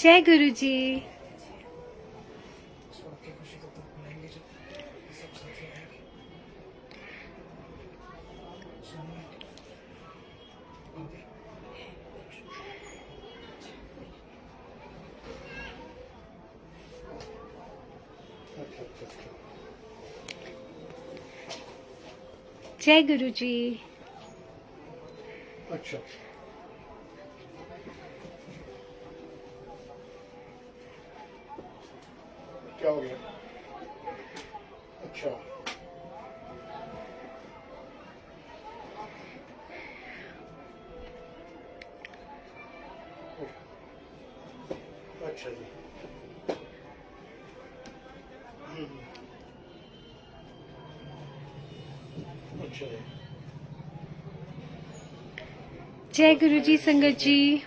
जय गुरु जी। जय गुरु जी। अच्छा, क्या हो गया? अच्छा, अच्छा जी। अच्छा जी। जय गुरु जी। संगत जी,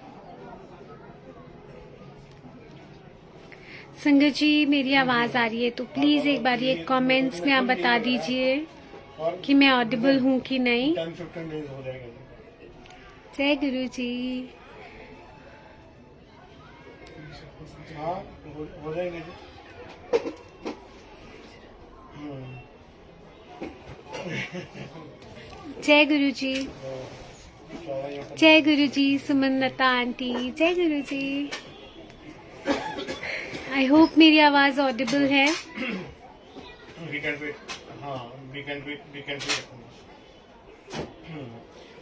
संगत जी मेरी आवाज आ रही है तो प्लीज एक बार ये कमेंट्स में आप बता दीजिए और कि मैं ऑडिबल हूँ कि नहीं। 10-15 डेज हो जाएगा जी। जय गुरु जी। हाँ, हो जाएंगे जी। जय गुरु जी। जय गुरु जी। सुमन लता आंटी, जय गुरु जी। आई होप मेरी आवाज ऑडिबल है। वीकेंड पे, हाँ वीकेंड पे रखूंगा।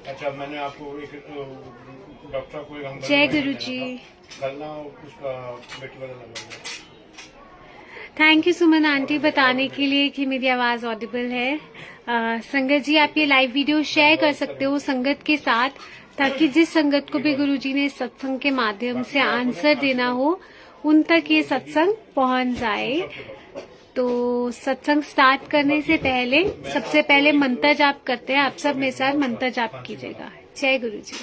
अच्छा, मैंने आपको एक डॉक्टर को एक हमदर्द जय मेडिसिन गुरु देना जी। था। कल ना उसका बेटी वाला लगा। थैंक यू सुमन आंटी बताने के लिए कि मेरी आवाज ऑडिबल है। संगत जी आप ये लाइव वीडियो शेयर कर सकते हो संगत के साथ, ताकि जिस संगत को भी गुरुजी ने सत्संग के माध्यम से आंसर देना हो उन तक ये सत्संग पहुंच जाए। तो सत्संग स्टार्ट करने से पहले सबसे पहले मंत्र जाप करते हैं। आप सब मेरे साथ मंत्र जाप कीजिएगा। जय गुरु जी।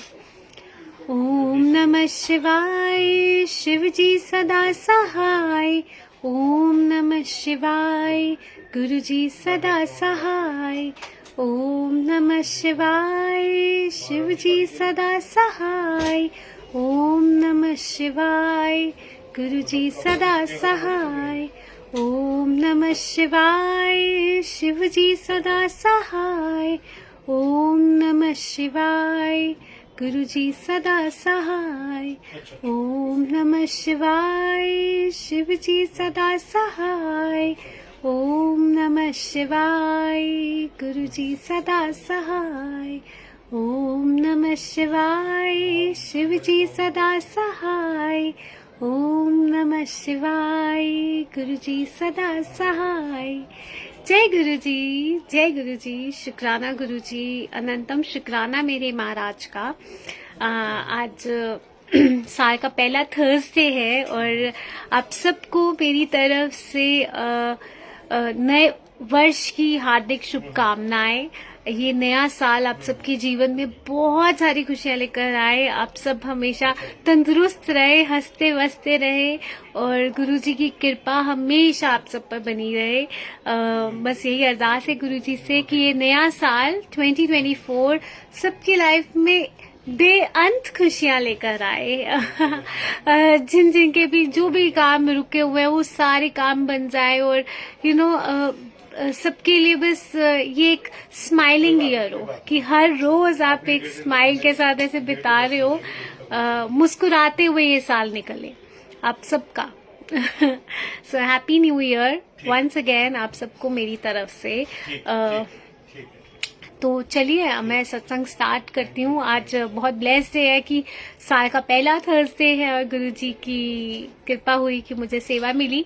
ओम नमः शिवाय। शिव जी सदा सहाय। ओम नमः शिवाय। गुरु जी सदा सहाय। ओम नमः शिवाय। शिव जी सदा सहाय। ओम नमः शिवाय। गुरु जी सदा सहाय। ओम नमः शिवाय। शिव जी सदा सहाय। ओम नमः शिवाय। गुरु जी सदा सहाय। ओम नमः शिवाय। शिव जी सदा सहाय। ओम नमः शिवाय। गुरु जी सदा सहाय। ओम नमः शिवाय। शिव जी सदा सहाय। ओम नमः शिवाय। गुरु जी सदा सहाय। जय गुरु जी। जय गुरु जी। शुक्राना गुरु जी, अनंतम शुक्राना मेरे महाराज का। आज साल का पहला थर्सडे है और आप सबको मेरी तरफ से नए वर्ष की हार्दिक शुभकामनाएं। ये नया साल आप सबके जीवन में बहुत सारी खुशियां लेकर आए। आप सब हमेशा तंदुरुस्त रहे, हंसते वसते रहे और गुरुजी की कृपा हमेशा आप सब पर बनी रहे। बस यही अरदास है गुरुजी से कि ये नया साल 2024 सबकी लाइफ में बेअंत खुशियां लेकर आए। जिन जिन के भी जो भी काम रुके हुए हैं वो सारे काम बन जाए और सबके लिए बस ये एक स्माइलिंग ईयर हो कि हर रोज आप एक स्माइल के साथ ऐसे बिता रहे हो, मुस्कुराते हुए ये साल निकले आप सबका। So happy new year once again आप सबको मेरी तरफ से। तो चलिए मैं सत्संग स्टार्ट करती हूँ। आज बहुत ब्लेस्ड है कि साल का पहला थर्सडे है और गुरुजी की कृपा हुई कि मुझे सेवा मिली।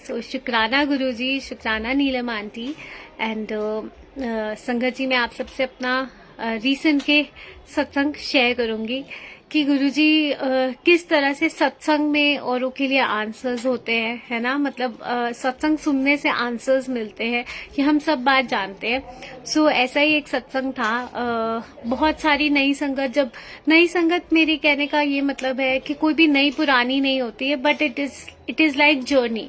सो शुक्राना गुरुजी, शुक्राना नीलम आंटी एंड संगत जी। मैं आप सबसे अपना रीसेंट के सत्संग शेयर करूंगी कि गुरुजी किस तरह से सत्संग में औरों के लिए आंसर्स होते हैं, है ना। मतलब सत्संग सुनने से आंसर्स मिलते हैं, ये हम सब बात जानते हैं। सो ऐसा ही एक सत्संग था। बहुत सारी नई संगत, जब नई संगत मेरे कहने का ये मतलब है कि कोई भी नई पुरानी नहीं होती है, but it is like journey.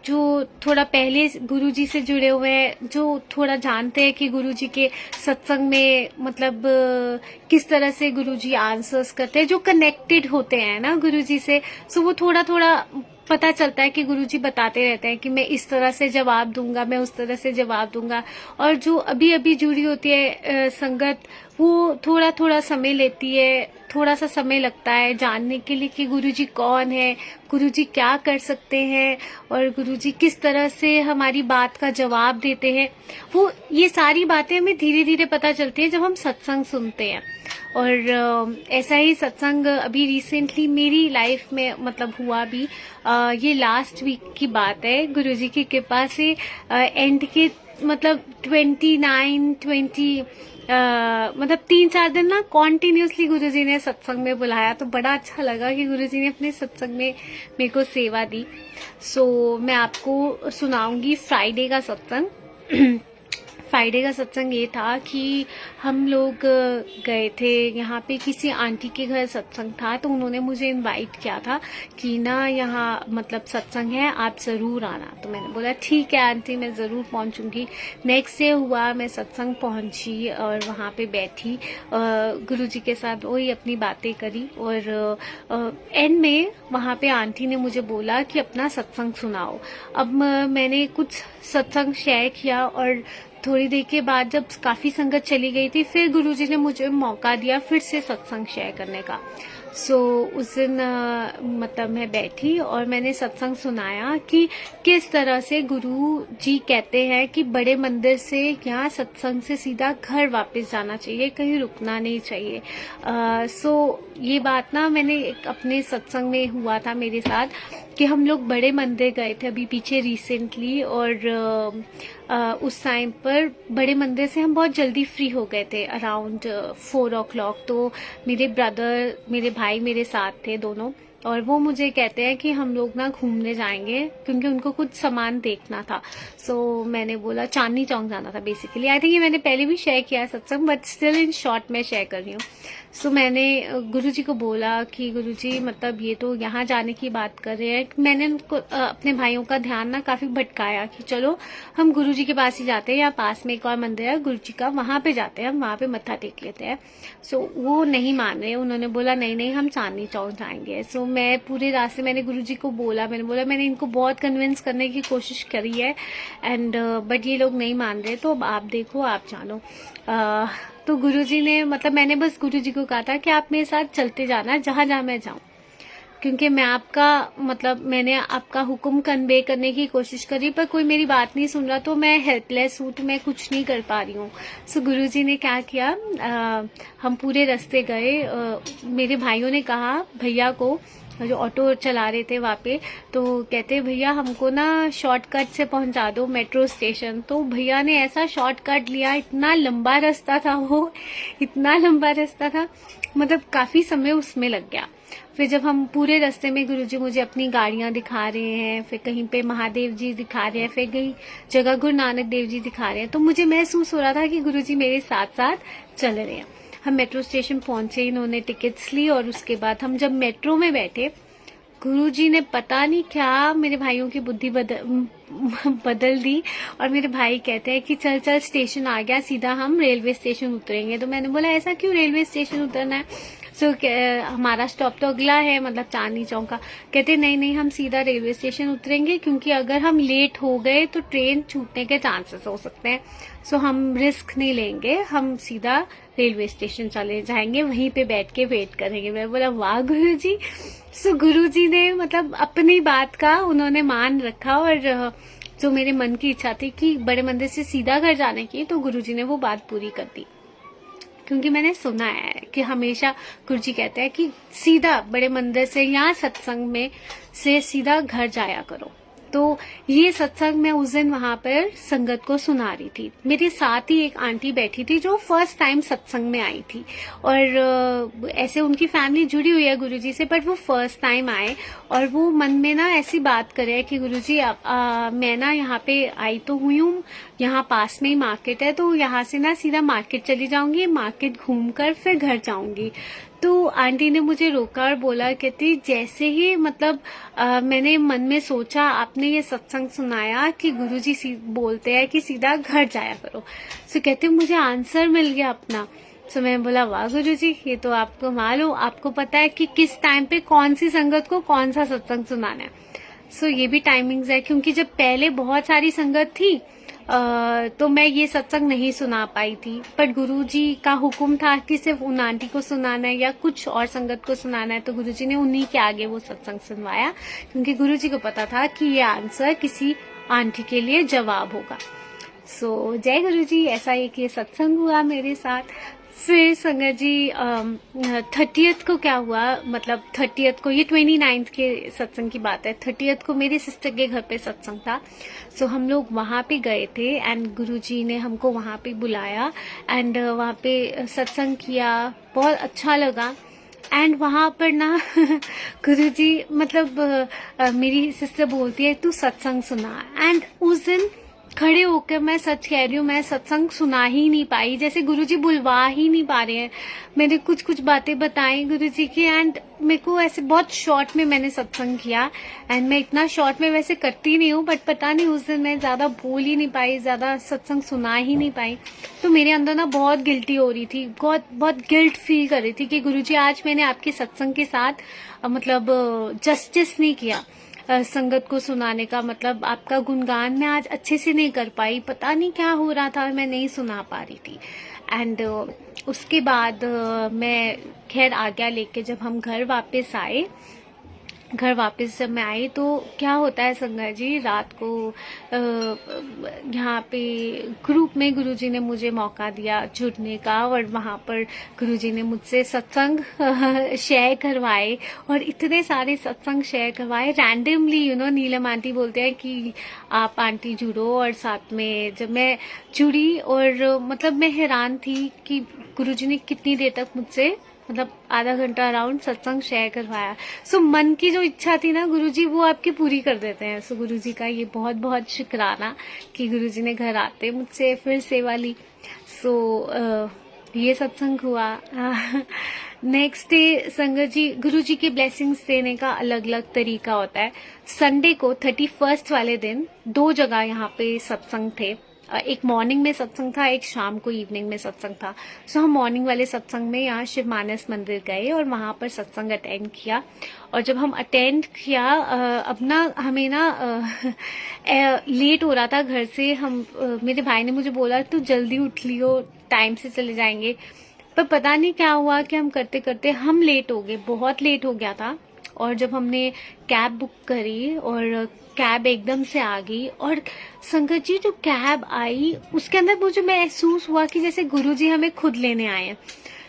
जो थोड़ा पहले गुरुजी से जुड़े हुए हैं, जो थोड़ा जानते हैं कि गुरुजी के सत्संग में मतलब किस तरह से गुरुजी आंसर्स करते हैं, जो कनेक्टेड होते हैं ना गुरुजी से, सो वो थोड़ा थोड़ा पता चलता है कि गुरुजी बताते रहते हैं कि मैं इस तरह से जवाब दूंगा, मैं उस तरह से जवाब दूंगा। और जो अभी अभी जुड़ी होती है संगत, वो थोड़ा थोड़ा समय लेती है, थोड़ा सा समय लगता है जानने के लिए कि गुरुजी कौन है, गुरुजी क्या कर सकते हैं, और गुरुजी किस तरह से हमारी बात का जवाब देते हैं। वो ये सारी बातें हमें धीरे धीरे पता चलती है जब हम सत्संग सुनते हैं। और ऐसा ही सत्संग अभी रिसेंटली मेरी लाइफ में मतलब हुआ भी। ये लास्ट वीक की बात है, गुरुजी की कृपा से एंड के मतलब 20 मतलब 3-4 दिन ना कॉन्टिन्यूसली गुरुजी ने सत्संग में बुलाया, तो बड़ा अच्छा लगा कि गुरुजी ने अपने सत्संग में मेरे को सेवा दी। सो मैं आपको सुनाऊंगी फ्राइडे का सत्संग। फ्राइडे का सत्संग ये था कि हम लोग गए थे यहाँ पे, किसी आंटी के घर सत्संग था, तो उन्होंने मुझे इनवाइट किया था कि ना यहाँ मतलब सत्संग है, आप ज़रूर आना। तो मैंने बोला ठीक है आंटी, मैं ज़रूर पहुँचूँगी। नेक्स्ट डे हुआ, मैं सत्संग पहुँची और वहाँ पे बैठी, गुरुजी के साथ वही अपनी बातें करी। और एंड में वहाँ पे आंटी ने मुझे बोला कि अपना सत्संग सुनाओ। अब मैंने कुछ सत्संग शेयर किया और थोड़ी देर के बाद जब काफी संगत चली गई थी, फिर गुरुजी ने मुझे मौका दिया फिर से सत्संग शेयर करने का। सो उस दिन मतलब मैं बैठी और मैंने सत्संग सुनाया कि किस तरह से गुरु जी कहते हैं कि बड़े मंदिर से यहाँ सत्संग से सीधा घर वापस जाना चाहिए, कहीं रुकना नहीं चाहिए। सो ये बात ना मैंने अपने सत्संग में हुआ था मेरे साथ कि हम लोग बड़े मंदिर गए थे अभी पीछे रिसेंटली, और उस टाइम पर बड़े मंदिर से हम बहुत जल्दी फ्री हो गए थे, अराउंड 4 o'clock। तो मेरे ब्रदर, मेरे भाई मेरे साथ थे दोनों, और वो मुझे कहते हैं कि हम लोग ना घूमने जाएंगे, क्योंकि उनको कुछ सामान देखना था। सो मैंने बोला चांदनी चौक जाना था बेसिकली। आई थिंक ये मैंने पहले भी शेयर किया सत्संग, बट स्टिल इन शॉर्ट मैं शेयर कर रही हूँ। सो मैंने गुरुजी को बोला कि गुरुजी मतलब ये तो यहाँ जाने की बात कर रहे हैं। मैंने उनको अपने भाइयों का ध्यान ना काफी भटकाया कि चलो हम गुरुजी के पास ही जाते हैं, यहाँ पास में एक और मंदिर है गुरुजी का, वहां पे जाते हैं, हम वहां पे मत्था टेक लेते हैं। सो वो नहीं मान रहे, उन्होंने बोला नहीं नहीं हम चांदनी चौक जाएंगे। सो मैं पूरे रास्ते मैंने गुरुजी को बोला, मैंने इनको बहुत कन्विंस करने की कोशिश करी है एंड बट ये लोग नहीं मान रहे, तो अब आप देखो आप जानो। तो गुरुजी ने मतलब मैंने बस गुरुजी को कहा था कि आप मेरे साथ चलते जाना जहां जहां मैं जाऊं, क्योंकि मैं आपका मतलब मैंने आपका हुक्म कन्वे करने की कोशिश करी, पर कोई मेरी बात नहीं सुन रहा, तो मैं हेल्पलेस हूँ, तो मैं कुछ नहीं कर पा रही हूँ। सो गुरुजी ने क्या किया, हम पूरे रास्ते गए। मेरे भाइयों ने कहा भैया को, जो ऑटो चला रहे थे वहाँ पे, तो कहते भैया हमको ना शॉर्टकट से पहुंचा दो मेट्रो स्टेशन। तो भैया ने ऐसा शॉर्टकट लिया, इतना लंबा रास्ता था वो, इतना लंबा रास्ता था, मतलब काफी समय उसमें लग गया। फिर जब हम पूरे रास्ते में गुरुजी मुझे अपनी गाड़ियां दिखा रहे हैं, फिर कहीं पे महादेव जी दिखा रहे हैं, फिर कहीं जगह गुरु नानक देव जी दिखा रहे हैं, तो मुझे महसूस हो रहा था कि गुरुजी मेरे साथ साथ चल रहे हैं। हम मेट्रो स्टेशन पहुंचे, इन्होंने टिकट्स ली, और उसके बाद हम जब मेट्रो में बैठे, गुरुजी ने पता नहीं क्या मेरे भाइयों की बुद्धि बदल दी, और मेरे भाई कहते हैं कि चल चल स्टेशन आ गया, सीधा हम रेलवे स्टेशन उतरेंगे। तो मैंने बोला ऐसा क्यों रेलवे स्टेशन उतरना है, हमारा स्टॉप तो अगला है, मतलब चांदनी चौक का। कहते नहीं नहीं हम सीधा रेलवे स्टेशन उतरेंगे, क्योंकि अगर हम लेट हो गए तो ट्रेन छूटने के चांसेस हो सकते हैं, सो हम रिस्क नहीं लेंगे, हम सीधा रेलवे स्टेशन चले जाएंगे, वहीं पे बैठ के वेट करेंगे। मैं बोला वाह गुरुजी। सो गुरुजी ने मतलब अपनी बात का उन्होंने मान रखा, और जो मेरे मन की इच्छा थी कि बड़े मंदिर से सीधा घर जाने की, तो गुरुजी ने वो बात पूरी कर दी। क्योंकि मैंने सुना है कि हमेशा गुरुजी कहते हैं कि सीधा बड़े मंदिर से या सत्संग में से सीधा घर जाया करो। तो ये सत्संग मैं उस दिन वहां पर संगत को सुना रही थी। मेरे साथ ही एक आंटी बैठी थी जो फर्स्ट टाइम सत्संग में आई थी, और ऐसे उनकी फैमिली जुड़ी हुई है गुरुजी से, बट वो फर्स्ट टाइम आए, और वो मन में ना ऐसी बात करे कि गुरुजी मैं ना यहाँ पे आई तो हुई हूँ, यहाँ पास में ही मार्केट है, तो यहाँ से ना सीधा मार्केट चली जाऊंगी, मार्केट घूमकर फिर घर जाऊंगी। तो आंटी ने मुझे रोका और बोला, कहती जैसे ही मतलब मैंने मन में सोचा आपने ये सत्संग सुनाया कि गुरुजी बोलते हैं कि सीधा घर जाया करो, तो कहते मुझे आंसर मिल गया अपना। सो मैंने बोला वाह गुरुजी, ये तो आपको मालूम, आपको पता है कि किस टाइम पे कौन सी संगत को कौन सा सत्संग सुनाना है। सो ये भी टाइमिंग्स है, क्योंकि जब पहले बहुत सारी संगत थी तो मैं ये सत्संग नहीं सुना पाई थी, पर गुरुजी का हुक्म था कि सिर्फ उन आंटी को सुनाना है या कुछ और संगत को सुनाना है, तो गुरुजी ने उन्हीं के आगे वो सत्संग सुनवाया, क्योंकि गुरुजी को पता था कि ये आंसर किसी आंटी के लिए जवाब होगा। सो जय गुरुजी, ऐसा एक ये सत्संग हुआ मेरे साथ। फिर संगत जी 30th को क्या हुआ, मतलब 30th को, ये 29th के सत्संग की बात है, 30th को मेरे सिस्टर के घर पे सत्संग था। सो हम लोग वहाँ पे गए थे एंड गुरुजी ने हमको वहाँ पे बुलाया एंड वहाँ पे सत्संग किया, बहुत अच्छा लगा। एंड वहाँ पर ना गुरुजी मतलब मेरी सिस्टर बोलती है तू सत्संग सुना, एंड उस दिन खड़े होकर मैं सच कह रही हूँ, मैं सत्संग सुना ही नहीं पाई, जैसे गुरुजी बुलवा ही नहीं पा रहे हैं। मैंने कुछ कुछ बातें बताई गुरुजी की एंड मेरे को ऐसे बहुत शॉर्ट में मैंने सत्संग किया, एंड मैं इतना शॉर्ट में वैसे करती नहीं हूँ, बट पता नहीं उस दिन मैं ज्यादा बोल ही नहीं पाई, ज्यादा सत्संग सुना ही नहीं पाई। तो मेरे अंदर ना बहुत गिल्टी हो रही थी, बहुत गिल्ट फील कर रही थी कि गुरुजी आज मैंने आपके सत्संग के साथ मतलब जस्टिस नहीं किया संगत को सुनाने का, मतलब आपका गुणगान मैं आज अच्छे से नहीं कर पाई, पता नहीं क्या हो रहा था, मैं नहीं सुना पा रही थी। एंड उसके बाद मैं खैर आज्ञा लेके जब हम घर वापस जब मैं आई तो क्या होता है संगत जी, रात को यहाँ पे ग्रुप में गुरुजी ने मुझे मौका दिया जुड़ने का, और वहाँ पर गुरुजी ने मुझसे सत्संग शेयर करवाए, और इतने सारे सत्संग शेयर करवाए रैंडमली। नीलम आंटी बोलते हैं कि आप आंटी जुड़ो, और साथ में जब मैं जुड़ी और मतलब मैं हैरान थी कि गुरुजी ने कितनी देर तक मुझसे मतलब आधा घंटा अराउंड सत्संग शेयर करवाया। सो मन की जो इच्छा थी ना गुरुजी वो आपकी पूरी कर देते हैं। सो गुरुजी का ये बहुत बहुत शुक्राना कि गुरुजी ने घर आते मुझसे फिर सेवा ली। सो ये सत्संग हुआ। नेक्स्ट डे संगत जी, गुरुजी के ब्लेसिंग्स देने का अलग अलग तरीका होता है। संडे को 31st वाले दिन 2 जगह यहाँ पे सत्संग थे, एक मॉर्निंग में सत्संग था, एक शाम को इवनिंग में सत्संग था। सो हम मॉर्निंग वाले सत्संग में यहाँ शिव मानस मंदिर गए और वहां पर सत्संग अटेंड किया। और जब हम अटेंड किया अब ना हमें ना लेट हो रहा था घर से, हम मेरे भाई ने मुझे बोला तू जल्दी उठ लियो, टाइम से चले जाएंगे, पर पता नहीं क्या हुआ कि हम करते करते हम लेट हो गए, बहुत लेट हो गया था। और जब हमने कैब बुक करी और कैब एकदम से आ गई, और संगत जी जो कैब आई उसके अंदर मुझे महसूस हुआ कि जैसे गुरुजी हमें खुद लेने आए हैं,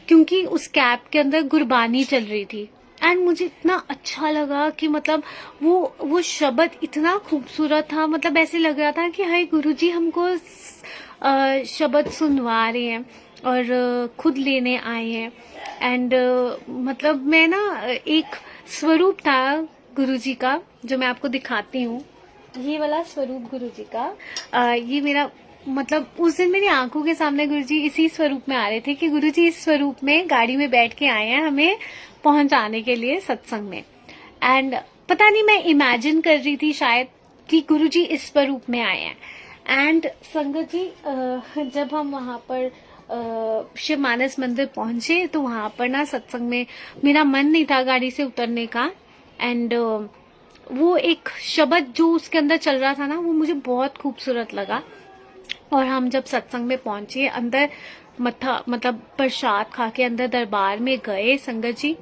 क्योंकि उस कैब के अंदर गुरबानी चल रही थी। एंड मुझे इतना अच्छा लगा कि मतलब वो शब्द इतना खूबसूरत था, मतलब ऐसे लग रहा था कि हाय गुरुजी हमको शब्द सुनवा रहे हैं और खुद लेने आए हैं। एंड मतलब मैं ना एक स्वरूप था गुरुजी का जो मैं आपको दिखाती हूँ, ये वाला स्वरूप गुरुजी का। ये मेरा मतलब उस दिन मेरी आंखों के सामने गुरुजी इसी स्वरूप में आ रहे थे कि गुरुजी इस स्वरूप में गाड़ी में बैठ के आए हैं हमें पहुंचाने के लिए सत्संग में। एंड पता नहीं मैं इमेजिन कर रही थी शायद कि गुरुजी इस स्वरूप में आए हैं। एंड संगत जी जब हम वहां पर शिव मानस मंदिर पहुंचे तो वहां पर ना सत्संग में मेरा मन नहीं था गाड़ी से उतरने का। एंड वो एक शब्द जो उसके अंदर चल रहा था ना वो मुझे बहुत खूबसूरत लगा। और हम जब सत्संग में पहुंचे, अंदर मतलब प्रसाद खा के अंदर दरबार में गए, संगत जी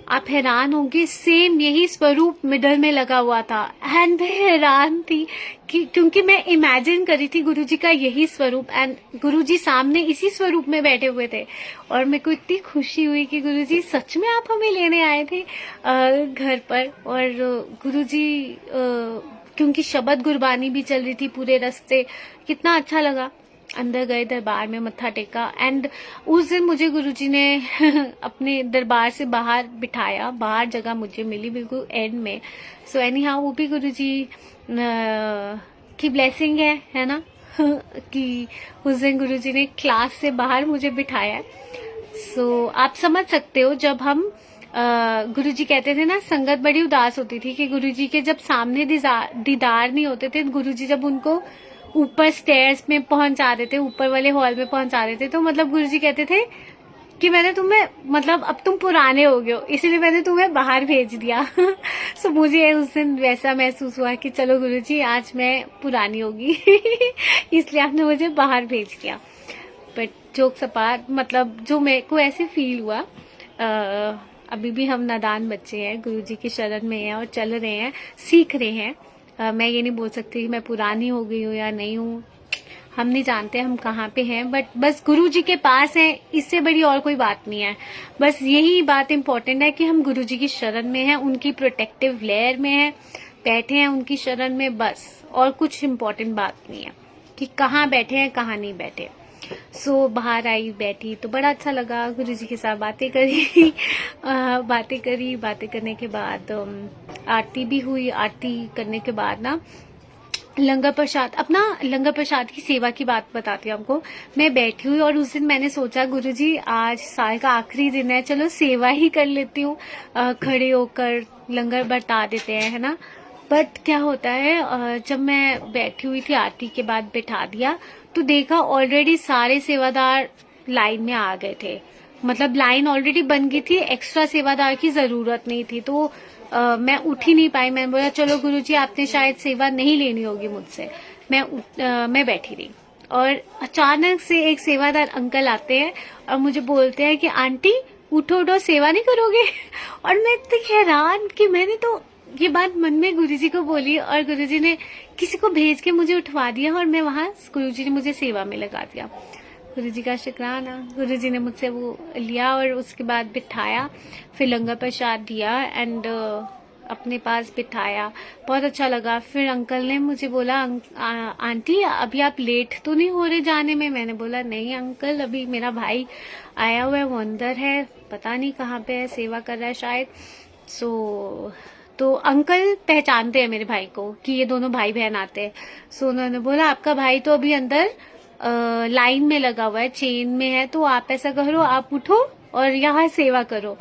आप हैरान होंगे, सेम यही स्वरूप मिडल में लगा हुआ था। एंड मैं हैरान थी कि क्योंकि मैं इमेजिन करी थी गुरुजी का यही स्वरूप, एंड गुरुजी सामने इसी स्वरूप में बैठे हुए थे। और मेरे को इतनी खुशी हुई कि गुरुजी सच में आप हमें लेने आए थे घर पर। और गुरुजी क्योंकि शब्द गुरबानी भी चल रही थी पूरे रास्ते, कितना अच्छा लगा। अंदर गए, दरबार में मत्था टेका। एंड उस दिन मुझे गुरुजी ने अपने दरबार से बाहर बिठाया, बाहर जगह मुझे मिली बिल्कुल एंड में। सो एनी हाउ वो भी गुरुजी की ब्लेसिंग है ना कि उस दिन गुरुजी ने क्लास से बाहर मुझे बिठाया। सो आप समझ सकते हो, जब हम गुरुजी कहते थे ना संगत बड़ी उदास होती थी कि गुरुजी के जब सामने दीदार नहीं होते थे, गुरुजी जब उनको ऊपर स्टेयर्स में पहुंचा देते, ऊपर वाले हॉल में पहुंचा देते, तो मतलब गुरुजी कहते थे कि मैंने तुम्हें मतलब अब तुम पुराने हो गए हो इसलिए मैंने तुम्हें बाहर भेज दिया। सो मुझे उस दिन वैसा महसूस हुआ कि चलो गुरुजी आज मैं पुरानी होगी इसलिए आपने मुझे बाहर भेज दिया। बट जोक्स अपार्ट, मतलब जो मेरे को ऐसे फील हुआ, अभी भी हम नादान बच्चे हैं, गुरुजी की शरण में हैं और चल रहे हैं, सीख रहे हैं। मैं ये नहीं बोल सकती कि मैं पुरानी हो गई हूँ या नहीं हूँ, हम नहीं जानते हम कहाँ पे हैं, बट बस गुरुजी के पास हैं, इससे बड़ी और कोई बात नहीं है। बस यही बात इम्पोर्टेंट है कि हम गुरुजी की शरण में हैं, उनकी प्रोटेक्टिव लेयर में हैं, बैठे हैं उनकी शरण में, बस और कुछ इम्पोर्टेंट बात नहीं है कि कहाँ बैठे हैं कहाँ नहीं बैठे। सो बाहर आई, बैठी तो बड़ा अच्छा लगा, गुरुजी के साथ बातें करी बातें करने के बाद आरती भी हुई। आरती करने के बाद ना लंगर प्रसाद की सेवा की बात बताती हूँ आपको। मैं बैठी हुई और उस दिन मैंने सोचा गुरुजी आज साल का आखिरी दिन है, चलो सेवा ही कर लेती हूँ, खड़े होकर लंगर बरता देते हैं, है ना। बट क्या होता है, जब मैं बैठी हुई थी आरती के बाद बैठा दिया तो देखा ऑलरेडी सारे सेवादार लाइन में आ गए थे, मतलब लाइन ऑलरेडी बन गई थी, एक्स्ट्रा सेवादार की जरूरत नहीं थी। तो मैं उठ ही नहीं पाई। मैंने बोला चलो गुरुजी आपने शायद सेवा नहीं लेनी होगी मुझसे, मैं बैठी रही। और अचानक से एक सेवादार अंकल आते हैं और मुझे बोलते हैं कि आंटी उठो उठो, सेवा नहीं करोगे? और मैं इतनी हैरान कि मैंने तो ये बात मन में गुरुजी को बोली और गुरुजी ने किसी को भेज के मुझे उठवा दिया और मैं वहां गुरुजी ने मुझे सेवा में लगा दिया। गुरुजी का शुक्राना, गुरुजी ने मुझसे वो लिया और उसके बाद बिठाया, फिर लंगर प्रसाद दिया एंड अपने पास बिठाया, बहुत अच्छा लगा। फिर अंकल ने मुझे बोला आंटी अभी आप लेट तो नहीं हो रहे जाने में? मैंने बोला नहीं अंकल, अभी मेरा भाई आया हुआ है, वो अंदर है, पता नहीं कहाँ पे है, सेवा कर रहा है शायद। तो अंकल पहचानते हैं मेरे भाई को कि ये दोनों भाई बहन आते हैं। सो उन्होंने बोला आपका भाई तो अभी अंदर लाइन में लगा हुआ है, चेन में है, तो आप ऐसा करो आप उठो और यहाँ सेवा करो।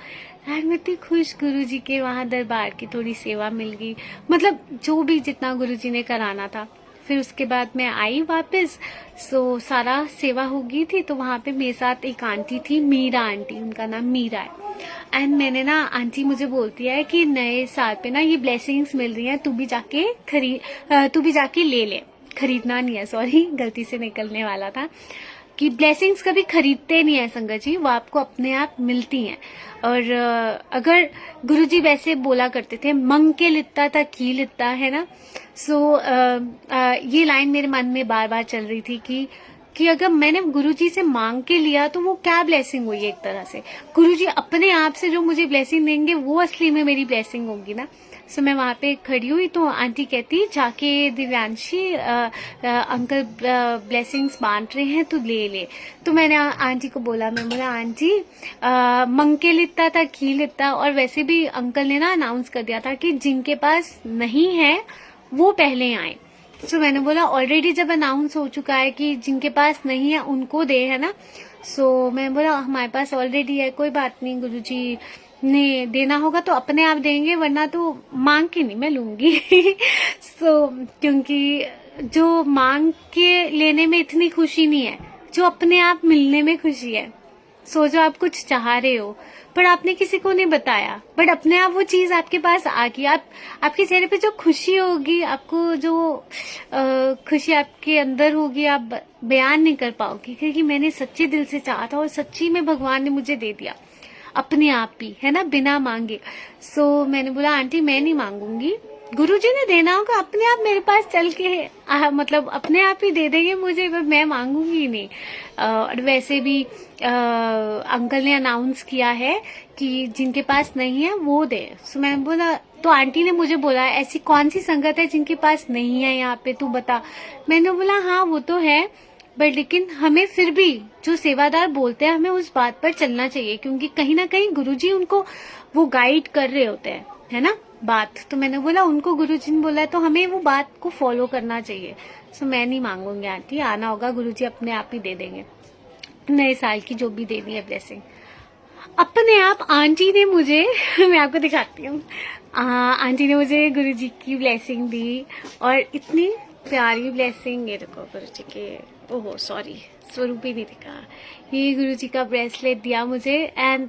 यार मैं इतनी खुश, गुरुजी के वहां दरबार की थोड़ी सेवा मिल गई, मतलब जो भी जितना गुरुजी ने कराना था। फिर उसके बाद मैं आई वापस, सो सारा सेवा हो गई थी। तो वहां पे मेरे साथ एक आंटी थी, मीरा आंटी, उनका नाम मीरा है। एंड मैंने ना, आंटी मुझे बोलती है कि नए साल पे ना ये ब्लेसिंग्स मिल रही हैं, तू भी जाके ले ले। खरीदना नहीं है, सॉरी गलती से निकलने वाला था कि ब्लेसिंग्स कभी खरीदते नहीं है संगत जी, वो आपको अपने आप मिलती हैं। और अगर गुरुजी वैसे बोला करते थे मंग के लित्ता था की लित्ता, है ना। सो ये लाइन मेरे मन में बार बार चल रही थी कि अगर मैंने गुरुजी से मांग के लिया तो वो क्या ब्लेसिंग हुई है। एक तरह से गुरुजी अपने आप से जो मुझे ब्लेसिंग देंगे वो असली में मेरी ब्लेसिंग होगी ना। सो मैं वहां पे खड़ी हुई तो आंटी कहती जाके दिव्यांशी अंकल ब्लेसिंग्स बांट रहे हैं तो ले ले। तो मैंने आंटी को बोला, मैं बोला आंटी मंग के लित्ता था की लित्ता। और वैसे भी अंकल ने ना अनाउंस कर दिया था कि जिनके पास नहीं है वो पहले आए। सो मैंने बोला ऑलरेडी जब अनाउंस हो चुका है कि जिनके पास नहीं है उनको दे, है ना। सो मैं बोला हमारे पास ऑलरेडी है, कोई बात नहीं, गुरुजी ने देना होगा तो अपने आप देंगे, वरना तो मांग के नहीं मैं लूंगी। सो क्योंकि जो मांग के लेने में इतनी खुशी नहीं है, जो अपने आप मिलने में खुशी है। सोचो आप कुछ चाह रहे हो पर आपने किसी को नहीं बताया, बट अपने आप वो चीज आपके पास आ गई। आपके चेहरे पे जो खुशी होगी, आपको जो खुशी आपके अंदर होगी, आप बयान नहीं कर पाओगे, क्योंकि मैंने सच्चे दिल से चाहा था और सच्ची में भगवान ने मुझे दे दिया अपने आप ही, है ना, बिना मांगे। सो मैंने बोला आंटी मैं नहीं मांगूंगी, गुरुजी ने देना होगा अपने आप मेरे पास चल के मतलब अपने आप ही दे देंगे मुझे, मैं मांगूंगी नहीं। और वैसे भी अंकल ने अनाउंस किया है कि जिनके पास नहीं है वो दे। सो मैं बोला, तो आंटी ने मुझे बोला ऐसी कौन सी संगत है जिनके पास नहीं है यहाँ पे, तू बता। मैंने बोला हाँ वो तो है, बट लेकिन हमें फिर भी जो सेवादार बोलते हैं हमें उस बात पर चलना चाहिए, क्योंकि कहीं ना कहीं गुरुजी उनको वो गाइड कर रहे होते हैं, है ना बात। तो मैंने बोला उनको गुरुजी ने बोला है तो हमें वो बात को फॉलो करना चाहिए। सो मैं नहीं मांगूंगी आंटी, आना होगा गुरुजी अपने आप ही दे देंगे, नए साल की जो भी देनी है ब्लेसिंग अपने आप। आंटी ने मुझे मैं आपको दिखाती हूँ, आंटी ने मुझे गुरुजी की ब्लेसिंग दी और इतनी प्यारी ब्लेसिंग। ये देखो गुरुजी के, ओहो सॉरी स्वरूप ही नहीं दिखा। ये गुरुजी का ब्रेसलेट दिया मुझे एंड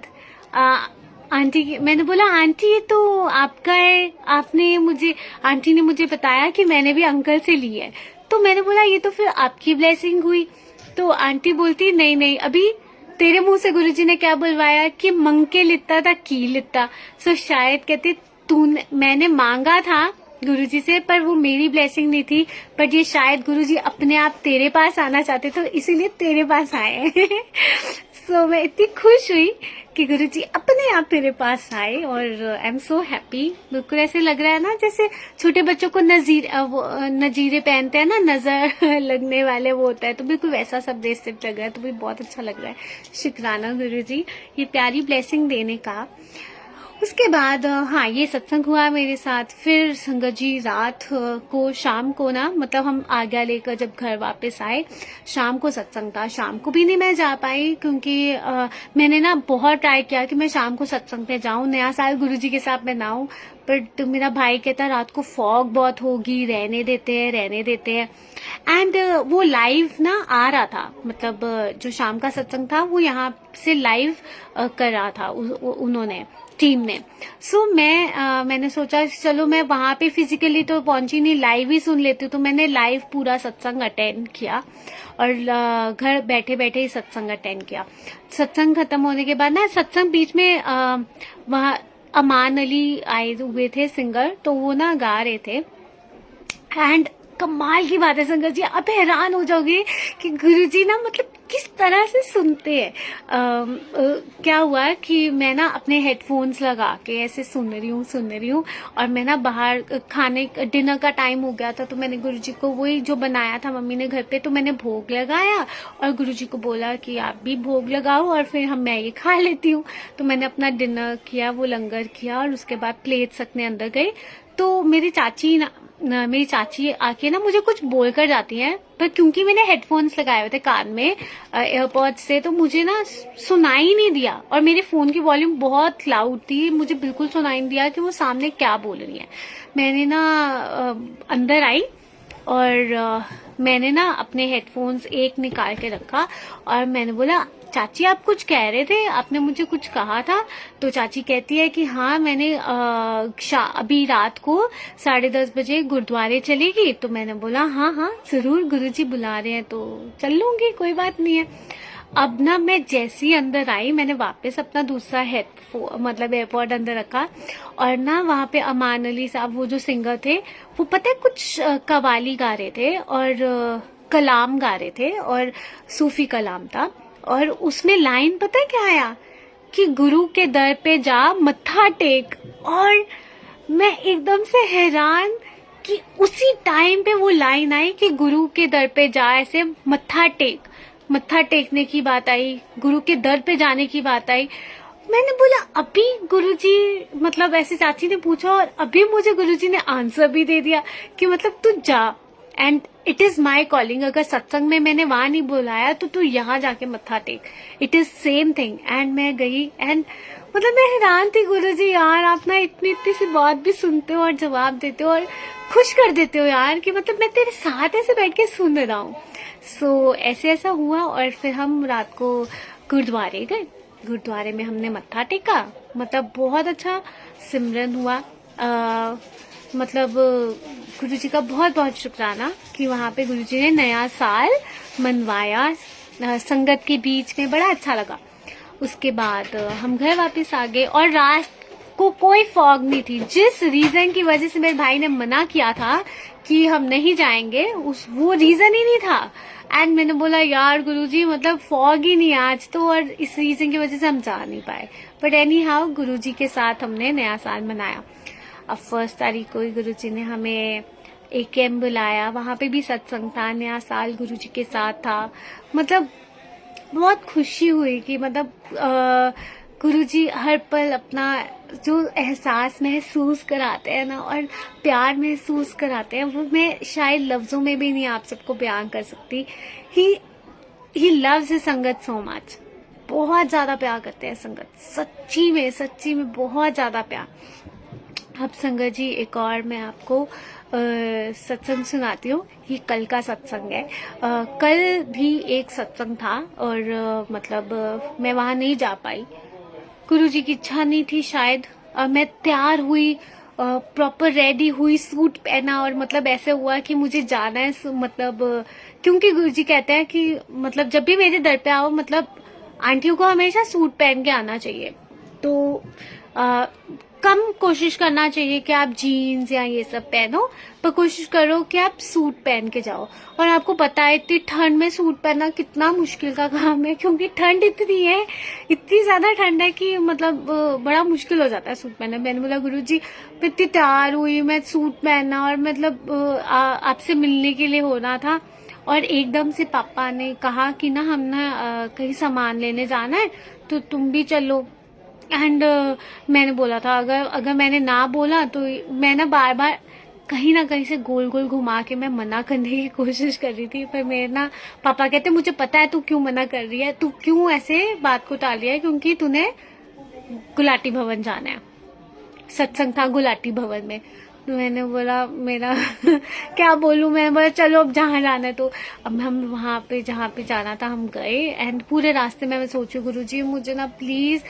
आंटी, मैंने बोला आंटी ये तो आपका है, आपने मुझे, आंटी ने मुझे बताया कि मैंने भी अंकल से ली है। तो मैंने बोला ये तो फिर आपकी ब्लेसिंग हुई। तो आंटी बोलती नहीं नहीं, अभी तेरे मुंह से गुरुजी ने क्या बुलवाया कि मंग के लिता था की लिता। सो शायद कहते तूने, मैंने मांगा था गुरुजी से पर वो मेरी ब्लेसिंग नहीं थी, बट ये शायद गुरुजी अपने आप तेरे पास आना चाहते तो इसीलिए तेरे पास आए। सो मैं इतनी खुश हुई कि गुरुजी अपने आप मेरे पास आए और आई एम सो हैप्पी। बिल्कुल ऐसे लग रहा है ना जैसे छोटे बच्चों को नजीरे पहनते हैं ना, नजर लगने वाले वो होता है, तो बिल्कुल वैसा सब ब्रेसलेट लग रहा है, तो भी बहुत अच्छा लग रहा है। शुक्राना गुरुजी ये प्यारी ब्लेसिंग देने का। उसके बाद हाँ ये सत्संग हुआ मेरे साथ। फिर संगत जी रात को, शाम को ना, मतलब हम आज्ञा लेकर जब घर वापस आए, शाम को सत्संग था। शाम को भी नहीं मैं जा पाई क्योंकि मैंने ना बहुत ट्राई किया कि मैं शाम को सत्संग पे जाऊं, नया साल गुरुजी के साथ मनाऊं, बट मेरा भाई कहता रात को फॉग बहुत होगी, रहने देते हैं। एंड वो लाइव ना आ रहा था, मतलब जो शाम का सत्संग था वो यहाँ से लाइव कर रहा था उन्होंने, टीम ने। सो मैंने सोचा चलो मैं वहां पे फिजिकली तो पहुंची नहीं, लाइव ही सुन लेती हूँ। तो मैंने लाइव पूरा सत्संग अटेंड किया और घर बैठे बैठे ही सत्संग अटेंड किया। सत्संग खत्म होने के बाद ना, सत्संग बीच में वहाँ अमान अली आए हुए थे सिंगर, तो वो ना गा रहे थे। एंड कमाल की बात है संगत जी, आप हैरान हो जाओगे कि गुरुजी ना मतलब किस तरह से सुनते हैं। क्या हुआ कि मैं ना अपने हेडफोन्स लगा के ऐसे सुन रही हूँ और मैं ना बाहर खाने डिनर का टाइम हो गया था, तो मैंने गुरुजी को वही जो बनाया था मम्मी ने घर पे, तो मैंने भोग लगाया और गुरुजी को बोला कि आप भी भोग लगाओ और फिर मैं ये खा लेती हूँ। तो मैंने अपना डिनर किया, वो लंगर किया और उसके बाद प्लेट्स रखने अंदर गई। तो मेरी चाची आके ना मुझे कुछ बोल कर जाती हैं, पर क्योंकि मैंने हेडफोन्स लगाए हुए थे कान में एयरपॉड्स से, तो मुझे ना सुनाई नहीं दिया और मेरे फोन की वॉल्यूम बहुत लाउड थी, मुझे बिल्कुल सुनाई नहीं दिया कि वो सामने क्या बोल रही है। मैंने ना अंदर आई और मैंने ना अपने हेडफोन्स एक निकाल के रखा और मैंने बोला चाची आप कुछ कह रहे थे, आपने मुझे कुछ कहा था। तो चाची कहती है कि हाँ मैंने अभी रात को 10:30 बजे गुरुद्वारे चलेगी। तो मैंने बोला हाँ हाँ जरूर, गुरुजी बुला रहे हैं तो चल लूंगी, कोई बात नहीं है। अब ना मैं जैसे ही अंदर आई, मैंने वापस अपना दूसरा हेडफोन मतलब एयरपॉड अंदर रखा और ना वहाँ पे अमान अली साहब वो जो सिंगर थे, वो पता है कुछ कवाली गा रहे थे और कलाम गा रहे थे और सूफी कलाम था। और उसमें लाइन पता है क्या आया कि गुरु के दर पे जा मत्था टेक। और मैं एकदम से हैरान कि उसी टाइम पे वो लाइन आई कि गुरु के दर पे जा, ऐसे मत्था टेकने की बात आई, गुरु के दर पे जाने की बात आई। मैंने बोला अभी गुरुजी, मतलब ऐसे चाची ने पूछा और अभी मुझे गुरुजी ने आंसर भी दे दिया कि मतलब तू जा and it is my calling. अगर सत्संग में मैंने वहां नहीं बुलाया तो तू यहाँ जाके मत्था टेक, it is same thing. And मैं गई एंड मतलब मैं हैरान थी, गुरुजी यार आप ना इतनी सी बात भी सुनते हो और जवाब देते हो और खुश कर देते हो यार, कि मतलब मैं तेरे साथ ऐसे बैठ के सुन रहा हूँ। सो ऐसा हुआ और फिर हम रात को गुरुद्वारे गए। गुरुद्वारे में हमने मत्था टेका, मतलब बहुत अच्छा सिमरन हुआ। मतलब गुरुजी का बहुत बहुत शुक्राना कि वहाँ पे गुरुजी ने नया साल मनवाया संगत के बीच में, बड़ा अच्छा लगा। उसके बाद हम घर वापस आ गए और रात को कोई फॉग नहीं थी। जिस रीजन की वजह से मेरे भाई ने मना किया था कि हम नहीं जाएंगे, वो रीजन ही नहीं था। एंड मैंने बोला यार गुरुजी मतलब फॉग ही नहीं आज तो, और इस रीजन की वजह से हम जा नहीं पाए। बट एनी हाउ गुरुजी के साथ हमने नया साल मनाया। अब 1 तारीख को ही गुरुजी ने हमें एक कैंप बुलाया, वहां पे भी सत्संग था, नया साल गुरुजी के साथ था। मतलब बहुत खुशी हुई कि मतलब गुरुजी हर पल अपना जो एहसास महसूस कराते हैं ना और प्यार महसूस कराते हैं, वो मैं शायद लफ्जों में भी नहीं आप सबको बयान कर सकती। ही लव्स हिज संगत सो मच, बहुत ज्यादा प्यार करते हैं संगत, सच्ची में बहुत ज्यादा प्यार। अब संगत जी एक और मैं आपको सत्संग सुनाती हूँ। ये कल का सत्संग है। कल भी एक सत्संग था और मैं वहाँ नहीं जा पाई। गुरुजी की इच्छा नहीं थी शायद। मैं तैयार हुई, प्रॉपर रेडी हुई, सूट पहना और ऐसे हुआ कि मुझे जाना है। क्योंकि गुरुजी कहते हैं कि जब भी मेरे दर पे आओ आंटियों को हमेशा सूट पहन के आना चाहिए। तो कम कोशिश करना चाहिए कि आप जीन्स या ये सब पहनो, पर कोशिश करो कि आप सूट पहन के जाओ। और आपको पता है इतनी ठंड में सूट पहनना कितना मुश्किल का काम है, क्योंकि ठंड इतनी है, इतनी ज्यादा ठंड है कि बड़ा मुश्किल हो जाता है सूट पहनना। मैंने बोला गुरुजी मैं इतनी तैयार हुई, मैं सूट पहनना और आपसे मिलने के लिए होना था। और एकदम से पापा ने कहा कि ना हम ना कहीं सामान लेने जाना है तो तुम भी चलो। एंड मैंने बोला था अगर मैंने ना बोला तो मैं ना बार ना कहीं से गोल गोल घुमा के मैं मना करने की कोशिश कर रही थी। पर मेरे ना पापा कहते मुझे पता है तू क्यों मना कर रही है, तू क्यों ऐसे बात को टाल रही है, क्योंकि तूने गुलाटी भवन जाना है। सत्संग था गुलाटी भवन में। तो मैंने बोला मेरा क्या बोलूं, मैंने बोला चलो अब जहाँ जाना है। तो अब हम वहां पे जहाँ पे जाना था हम गए। एंड पूरे रास्ते में मैं सोचू गुरुजी मुझे ना प्लीज,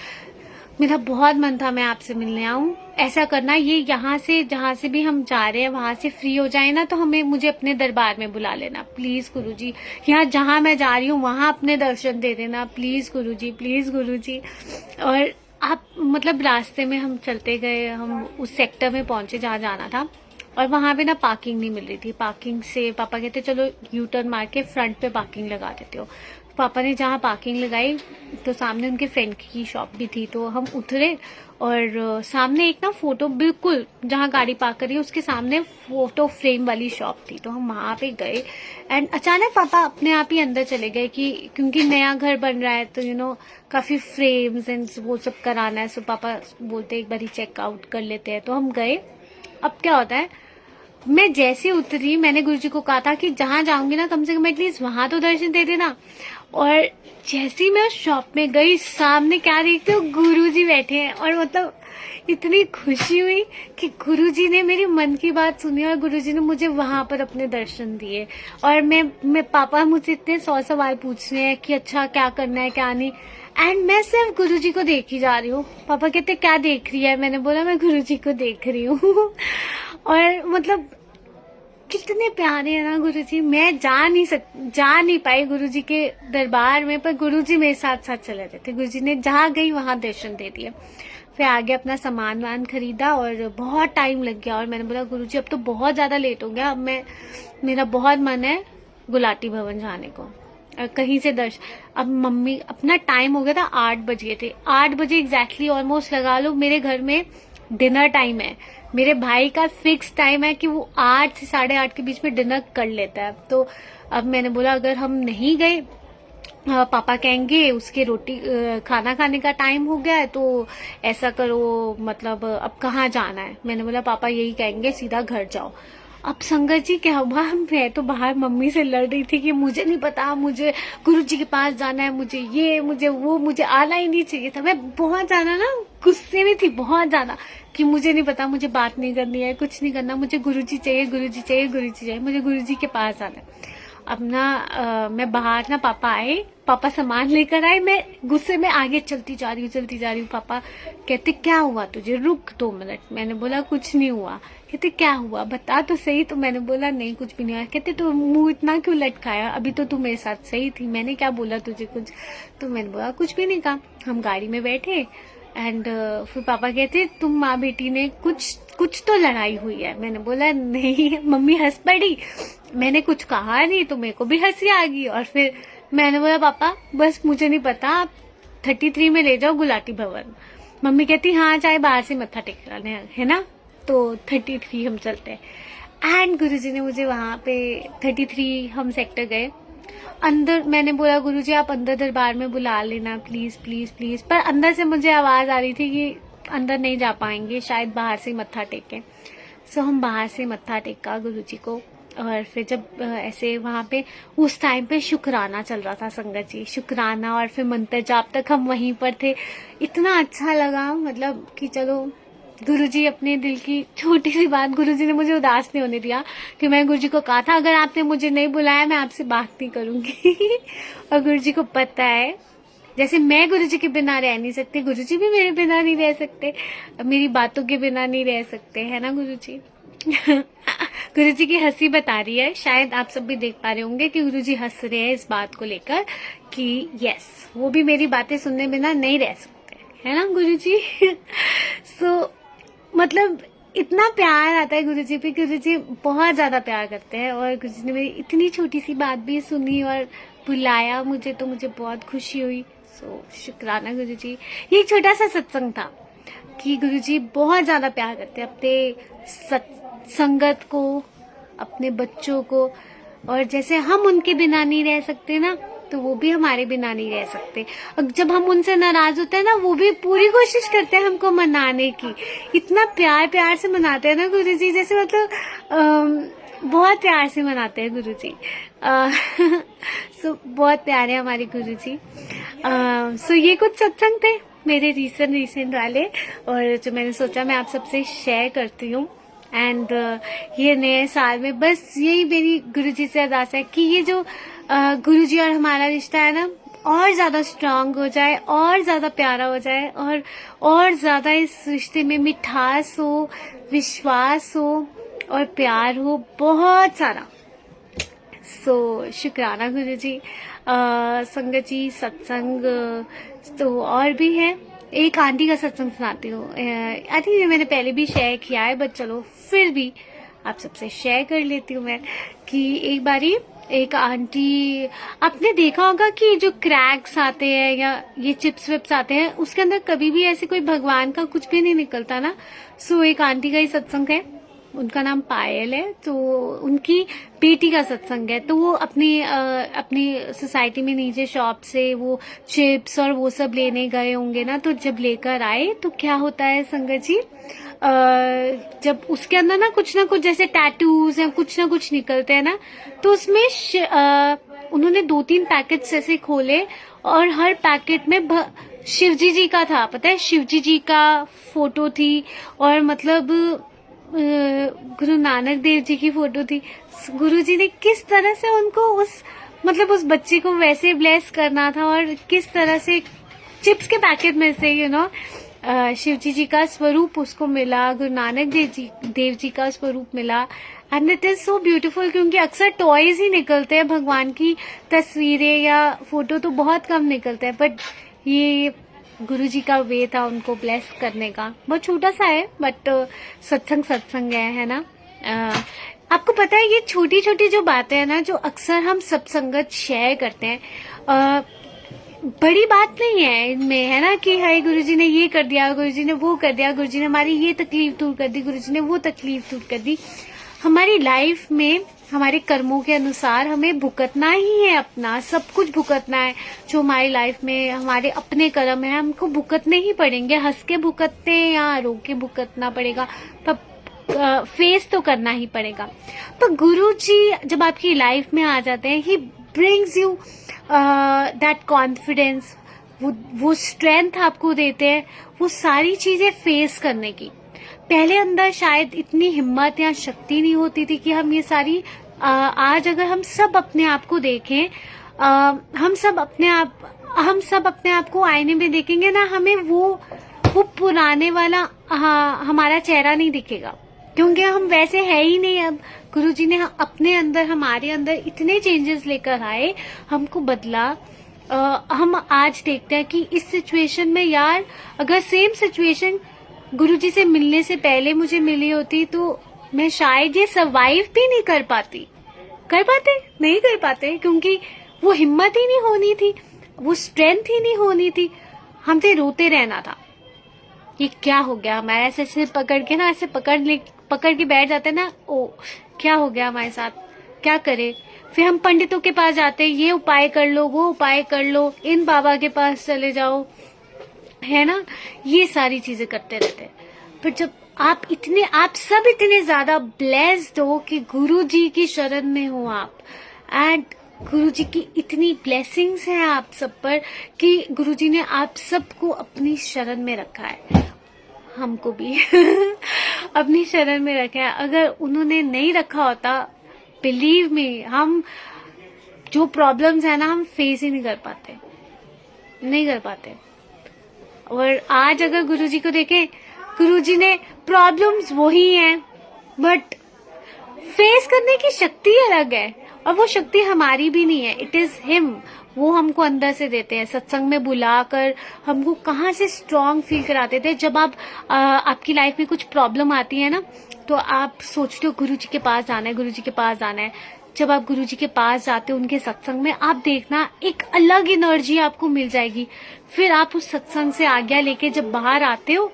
मेरा बहुत मन था मैं आपसे मिलने आऊं। ऐसा करना ये यहाँ से जहाँ से भी हम जा रहे हैं वहां से फ्री हो जाए ना तो मुझे अपने दरबार में बुला लेना प्लीज गुरुजी। यहाँ जहाँ मैं जा रही हूँ वहां अपने दर्शन दे देना प्लीज गुरुजी, प्लीज गुरुजी। और आप रास्ते में हम चलते गए, हम उस सेक्टर में पहुंचे जहाँ जाना था और वहां पे ना पार्किंग नहीं मिल रही थी। पार्किंग से पापा कहते चलो यू टर्न मार के फ्रंट पे पार्किंग लगा देते हो। पापा ने जहाँ पार्किंग लगाई तो सामने उनके फ्रेंड की शॉप भी थी। तो हम उतरे और सामने एक ना फोटो, बिल्कुल जहाँ गाड़ी पार्क करी है उसके सामने फोटो फ्रेम वाली शॉप थी। तो हम वहां पे गए एंड अचानक पापा अपने आप ही अंदर चले गए कि क्योंकि नया घर बन रहा है तो काफी फ्रेम्स एंड वो सब कराना है। सो पापा बोलते एक बार चेकआउट कर लेते हैं। तो हम गए। अब क्या होता है, मैं जैसे उतरी मैंने गुरुजी को कहा था कि जहां जाऊंगी ना कम से कम एटलीस्ट वहां तो दर्शन दे देना। और जैसे ही मैं शॉप में गई सामने क्या देखते हो, गुरुजी बैठे हैं। और इतनी खुशी हुई कि गुरुजी ने मेरी मन की बात सुनी और गुरुजी ने मुझे वहां पर अपने दर्शन दिए। और मैं पापा मुझसे इतने 100 सवाल पूछ रहे हैं कि अच्छा क्या करना है क्या नहीं, एंड मैं सिर्फ गुरुजी को देखी जा रही हूँ। पापा कहते क्या देख रही है, मैंने बोला मैं गुरुजी को देख रही हूँ। और कितने प्यारे हैं ना गुरुजी। मैं जा नहीं पाई गुरुजी के दरबार में, पर गुरुजी मेरे साथ साथ चले रहे थे। गुरुजी ने जहाँ गई वहां दर्शन दे दिए। फिर आगे अपना सामान वान खरीदा और बहुत टाइम लग गया। और मैंने बोला गुरुजी अब तो बहुत ज्यादा लेट हो गया, अब मेरा बहुत मन है गुलाटी भवन जाने को, कहीं से अब मम्मी अपना टाइम हो गया था 8 बजे थे। 8 बजे एग्जैक्टली ऑलमोस्ट लगा लो मेरे घर में डिनर टाइम है। मेरे भाई का फिक्स टाइम है कि वो 8 से 8:30 के बीच में डिनर कर लेता है। तो अब मैंने बोला अगर हम नहीं गए पापा कहेंगे उसके रोटी खाना खाने का टाइम हो गया है, तो ऐसा करो अब कहाँ जाना है। मैंने बोला पापा यही कहेंगे सीधा घर जाओ। अब संगत जी क्या हुआ, मैं तो बाहर मम्मी से लड़ रही थी कि मुझे नहीं पता, मुझे गुरुजी के पास जाना है, मुझे ये मुझे वो, मुझे आना ही नहीं चाहिए था। मैं बहुत ज्यादा ना गुस्से में थी, बहुत ज्यादा, कि मुझे नहीं पता, मुझे बात नहीं करनी है, कुछ नहीं करना, मुझे गुरुजी चाहिए, गुरुजी चाहिए, गुरुजी चाहिए, मुझे गुरुजी के पास जाना है। अब ना मैं बाहर ना पापा आए, पापा सामान लेकर आए, मैं गुस्से में आगे चलती जा रही हूँ। पापा कहते क्या हुआ तुझे, रुक 2 मिनट। मैंने बोला कुछ नहीं हुआ। कहते क्या हुआ बता तो सही। तो मैंने बोला नहीं कुछ भी नहीं हुआ। कहते तो मुंह इतना क्यों लटकाया, अभी तो तू मेरे साथ सही थी, मैंने क्या बोला तुझे कुछ। तो मैंने बोला कुछ भी नहीं कहा। हम गाड़ी में बैठे एंड फिर पापा कहते तुम माँ बेटी ने कुछ तो लड़ाई हुई है। मैंने बोला नहीं। मम्मी हंस पड़ी, मैंने कुछ कहा नहीं तो मेरे को भी हंसी आ गई। और फिर मैंने बोला पापा बस मुझे नहीं पता, आप 33 में ले जाओ गुलाटी भवन। मम्मी कहती हाँ चाहे बाहर से मत्था टेकना है ना। तो 33 हम चलते हैं एंड गुरुजी ने मुझे वहां पे 33 हम सेक्टर गए अंदर। मैंने बोला गुरुजी आप अंदर दरबार में बुला लेना प्लीज प्लीज प्लीज। पर अंदर से मुझे आवाज आ रही थी कि अंदर नहीं जा पाएंगे, शायद बाहर से मत्था टेकें। सो हम बाहर से मत्था टेका गुरुजी को। और फिर जब ऐसे वहां पे उस टाइम पे शुक्राना चल रहा था संगत जी, शुक्राना और फिर मंत्र जाप तक हम वहीं पर थे। इतना अच्छा लगा कि चलो गुरुजी अपने दिल की छोटी सी बात, गुरुजी ने मुझे उदास नहीं होने दिया कि मैं गुरुजी को कहा था अगर आपने मुझे नहीं बुलाया मैं आपसे बात नहीं करूंगी। और गुरुजी को पता है, जैसे मैं गुरुजी के बिना रह नहीं सकती, गुरुजी भी मेरे बिना नहीं रह सकते, मेरी बातों के बिना नहीं रह सकते, है ना गुरुजी। गुरुजी की हंसी बता रही है, शायद आप सब भी देख पा रहे होंगे कि गुरुजी हंस रहे हैं इस बात को लेकर कि यस वो भी मेरी बातें सुनने बिना नहीं रह सकते, है ना गुरुजी। सो मतलब इतना प्यार आता है गुरुजी पे, गुरुजी बहुत ज्यादा प्यार करते हैं और गुरुजी ने मेरी इतनी छोटी सी बात भी सुनी और बुलाया मुझे, तो मुझे बहुत खुशी हुई। सो शुक्राना गुरुजी। ये एक छोटा सा सत्संग था कि गुरुजी बहुत ज्यादा प्यार करते हैं अपने संगत को, अपने बच्चों को, और जैसे हम उनके बिना नहीं रह सकते ना, तो वो भी हमारे बिना नहीं रह सकते। और जब हम उनसे नाराज होते हैं ना, वो भी पूरी कोशिश करते हैं हमको मनाने की, इतना प्यार प्यार से मनाते हैं ना गुरुजी, जैसे मतलब बहुत प्यार से मनाते हैं गुरुजी। सो बहुत प्यारे हमारे गुरुजी। सो ये कुछ सत्संग थे मेरे रिसेंट वाले, और जो मैंने सोचा मैं आप सबसे शेयर करती हूँ। एंड ये नए साल में बस यही मेरी गुरुजी से अरदास है कि ये जो गुरुजी और हमारा रिश्ता है ना, और ज्यादा स्ट्रांग हो जाए, और ज्यादा प्यारा हो जाए, और ज्यादा इस रिश्ते में मिठास हो, विश्वास हो और प्यार हो, बहुत सारा। सो शुक्राना गुरुजी। संगत जी सत्संग तो और भी है, एक आंटी का सत्संग सुनाती हूँ। आई थिंक ये मैंने पहले भी शेयर किया है, बट चलो फिर भी आप सबसे शेयर कर लेती हूँ मैं कि एक बारी एक आंटी, आपने देखा होगा कि जो क्रैक्स आते हैं या ये चिप्स विप्स आते हैं, उसके अंदर कभी भी ऐसे कोई भगवान का कुछ भी नहीं निकलता ना। सो एक आंटी का ही सत्संग है, उनका नाम पायल है, तो उनकी बेटी का सत्संग है। तो वो अपनी सोसाइटी में नीचे शॉप से वो चिप्स और वो सब लेने गए होंगे ना, तो जब लेकर आए तो क्या होता है संगत जी, जब उसके अंदर ना कुछ जैसे टैटूज या कुछ ना कुछ निकलते हैं ना, तो उसमें उन्होंने 2-3 पैकेट्स ऐसे खोले और हर पैकेट में शिवजी जी का था, पता है, शिवजी जी का फोटो थी, और मतलब गुरु नानक देव जी की फोटो थी। गुरुजी ने किस तरह से उनको उस बच्चे को वैसे ब्लेस करना था, और किस तरह से चिप्स के पैकेट में से शिवजी जी का स्वरूप उसको मिला, गुरु नानक देव जी का स्वरूप मिला। And it is so beautiful, क्योंकि अक्सर टॉयज ही निकलते हैं, भगवान की तस्वीरें या फोटो तो बहुत कम निकलते हैं, बट ये गुरुजी का वे था उनको ब्लेस करने का। बहुत छोटा सा है, बट सत्संग है ना। आपको पता है ये छोटी छोटी जो बातें हैं ना, जो अक्सर हम सब संगत शेयर करते हैं, बड़ी बात नहीं है इनमें, है ना, कि हाय गुरुजी ने ये कर दिया, गुरुजी ने वो कर दिया, गुरुजी ने हमारी ये तकलीफ दूर कर दी, गुरुजी ने वो तकलीफ दूर कर दी। हमारी लाइफ में हमारे कर्मों के अनुसार हमें भुगतना ही है, अपना सब कुछ भुगतना है। जो हमारी लाइफ में हमारे अपने कर्म है, हमको भुगतने ही पड़ेंगे, हंस के भुगतते या रो के भुगतना पड़ेगा, पर फेस तो करना ही पड़ेगा। पर गुरुजी जब आपकी लाइफ में आ जाते हैं, he brings you that confidence, वो स्ट्रेंथ आपको देते हैं वो सारी चीजें फेस करने की। पहले अंदर शायद इतनी हिम्मत या शक्ति नहीं होती थी कि हम ये सारी आज अगर हम सब अपने आप को देखें, हम सब अपने आप को आईने में देखेंगे ना, हमें वो पुराने वाला हमारा चेहरा नहीं दिखेगा, क्योंकि हम वैसे है ही नहीं। अब गुरुजी ने अपने अंदर, हमारे अंदर इतने चेंजेस लेकर आए, हमको बदला। हम आज देखते हैं कि इस सिचुएशन में, यार अगर सेम सिचुएशन गुरुजी से मिलने से पहले मुझे मिली होती तो मैं शायद ये सर्वाइव भी नहीं कर पाते, क्योंकि वो हिम्मत ही नहीं होनी थी, वो स्ट्रेंथ ही नहीं होनी थी, हमसे रोते रहना था। ये क्या हो गया हमारा, ऐसे सिर पकड़ के ना, ऐसे पकड़ के बैठ जाते ना, ओ क्या हो गया हमारे साथ, क्या करे। फिर हम पंडितों के पास जाते, ये उपाय कर लो, वो उपाय कर लो, इन बाबा के पास चले जाओ, है ना, ये सारी चीजें करते रहते हैं। पर जब आप सब इतने ज्यादा ब्लेस्ड हो कि गुरुजी की शरण में हो आप, एंड गुरुजी की इतनी ब्लेसिंग्स हैं आप सब पर कि गुरुजी ने आप सबको अपनी शरण में रखा है। हमको भी अपनी शरण में रखा है। अगर उन्होंने नहीं रखा होता, बिलीव मी, हम जो प्रॉब्लम्स है ना, हम फेस ही नहीं कर पाते। और आज अगर गुरुजी को देखें, गुरुजी ने प्रॉब्लम्स वही हैं, बट फेस करने की शक्ति अलग है, और वो शक्ति हमारी भी नहीं है, इट इज हिम। वो हमको अंदर से देते हैं, सत्संग में बुलाकर हमको कहाँ से स्ट्रांग फील कराते थे। जब आपकी लाइफ में कुछ प्रॉब्लम आती है ना, तो आप सोचते हो गुरुजी के पास जाना है, गुरुजी के पास जाना है। जब आप गुरुजी के पास जाते हो उनके सत्संग में, आप देखना एक अलग एनर्जी आपको मिल जाएगी। फिर आप उस सत्संग से आज्ञा लेके जब बाहर आते हो,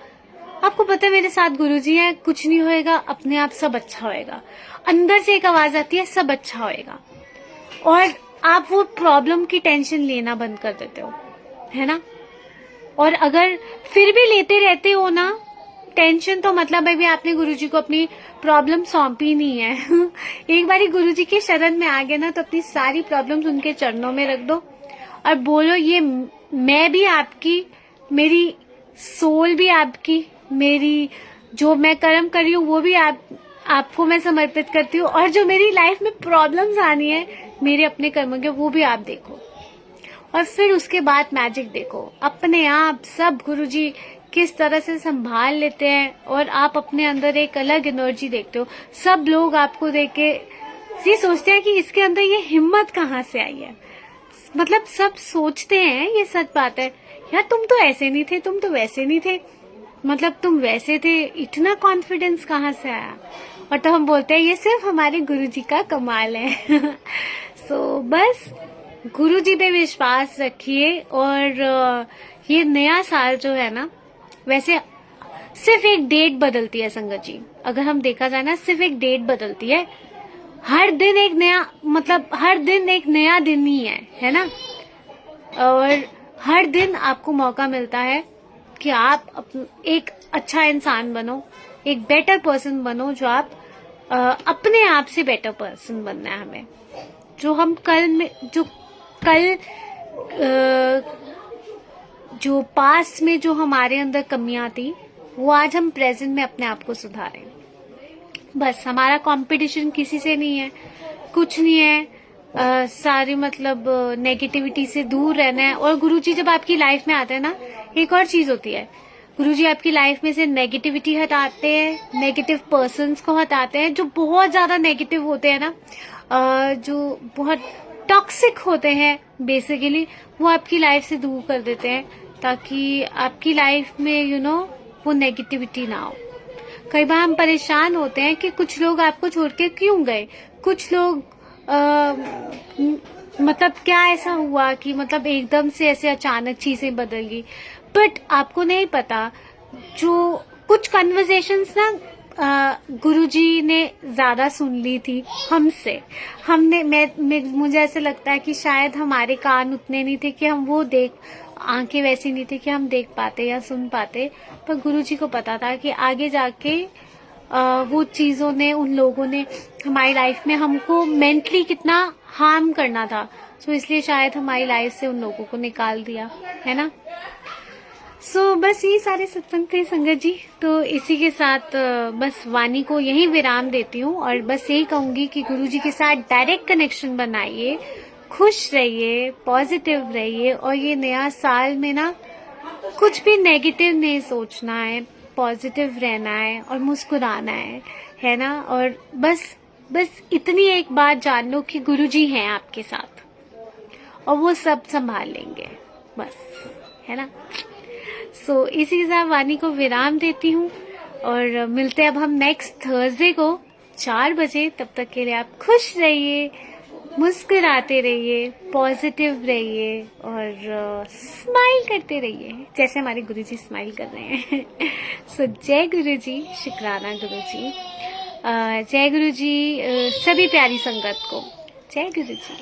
आपको पता है मेरे साथ गुरुजी है, कुछ नहीं होएगा, अपने आप सब अच्छा होएगा। अंदर से एक आवाज आती है, सब अच्छा होएगा, और आप वो प्रॉब्लम की टेंशन लेना बंद कर देते हो, है ना। और अगर फिर भी लेते रहते हो ना टेंशन, तो मतलब अभी आपने गुरुजी को अपनी प्रॉब्लम सौंपी नहीं है। एक बारी गुरुजी के शरण में आ गए ना, तो अपनी सारी प्रॉब्लम्स उनके चरणों में रख दो और बोलो, ये मैं भी आपकी, मेरी सोल भी आपकी, मेरी जो मैं कर्म कर रही हूँ वो भी आपको मैं समर्पित करती हूँ, और जो मेरी लाइफ में प्रॉब्लम्स आनी है मेरे अपने कर्मों के, वो भी आप देखो। और फिर उसके बाद मैजिक देखो, अपने आप सब गुरुजी किस तरह से संभाल लेते हैं, और आप अपने अंदर एक अलग एनर्जी देखते हो। सब लोग आपको देख के ये सोचते हैं कि इसके अंदर ये हिम्मत कहाँ से आई है। मतलब सब सोचते हैं, ये सच बात है, यार तुम तो ऐसे नहीं थे, तुम तो वैसे नहीं थे, मतलब तुम वैसे थे, इतना कॉन्फिडेंस कहाँ से आया। और तो हम बोलते हैं ये सिर्फ हमारे गुरुजी का कमाल है। सो बस गुरुजी पे विश्वास रखिए। और ये नया साल जो है ना, वैसे सिर्फ एक डेट बदलती है संगत जी, अगर हम देखा जाए ना, सिर्फ एक डेट बदलती है। हर दिन एक नया, मतलब हर दिन एक नया दिन ही है ना। और हर दिन आपको मौका मिलता है कि आप एक अच्छा इंसान बनो, एक बेटर पर्सन बनो, जो आप अपने आप से बेटर पर्सन बनना है हमें। जो हम जो पास्ट में जो हमारे अंदर कमियां थी, वो आज हम प्रेजेंट में अपने आप को सुधारें। बस हमारा कंपटीशन किसी से नहीं है, कुछ नहीं है। सारी मतलब नेगेटिविटी से दूर रहना है। और गुरुजी जब आपकी लाइफ में आते हैं ना, एक और चीज होती है, गुरुजी आपकी लाइफ में से नेगेटिविटी हटाते हैं, नेगेटिव पर्सन्स को हटाते हैं, जो बहुत ज्यादा नेगेटिव होते हैं ना, जो बहुत टॉक्सिक होते हैं बेसिकली, वो आपकी लाइफ से दूर कर देते हैं, ताकि आपकी लाइफ में वो नेगेटिविटी ना हो। कई बार हम परेशान होते हैं कि कुछ लोग आपको छोड़ के क्यों गए, कुछ लोग मतलब क्या ऐसा हुआ कि मतलब एकदम से ऐसे अचानक चीजें बदल गई। बट आपको नहीं पता, जो कुछ कन्वर्सेशंस ना गुरुजी ने ज्यादा सुन ली थी हमसे, मुझे ऐसे लगता है कि शायद हमारे कान उतने नहीं थे कि हम वो आंखें वैसी नहीं थी कि हम देख पाते या सुन पाते, पर गुरुजी को पता था कि आगे जाके वो चीजों ने, उन लोगों ने हमारी लाइफ में हमको मेंटली कितना हार्म करना था। सो इसलिए शायद हमारी लाइफ से उन लोगों को निकाल दिया, है ना। सो बस ये सारे सत्संग थे संगत जी। तो इसी के साथ बस वाणी को यही विराम देती हूँ, और बस यही कहूंगी कि गुरुजी के साथ डायरेक्ट कनेक्शन बनाइए, खुश रहिए, पॉजिटिव रहिए, और ये नया साल में ना कुछ भी नेगेटिव नहीं सोचना है, पॉजिटिव रहना है और मुस्कुराना है ना। और बस इतनी एक बात जान लो कि गुरुजी हैं आपके साथ, और वो सब संभाल लेंगे, बस, है ना। सो इसी के साथ वाणी को विराम देती हूँ, और मिलते हैं अब हम नेक्स्ट थर्सडे को 4 बजे। तब तक के लिए आप खुश रहिए, मुस्कुराते रहिए, पॉजिटिव रहिए, और स्माइल करते रहिए, जैसे हमारे गुरुजी स्माइल कर रहे हैं। सो जय गुरुजी, शुक्राना गुरुजी, जय गुरुजी, सभी प्यारी संगत को जय गुरुजी।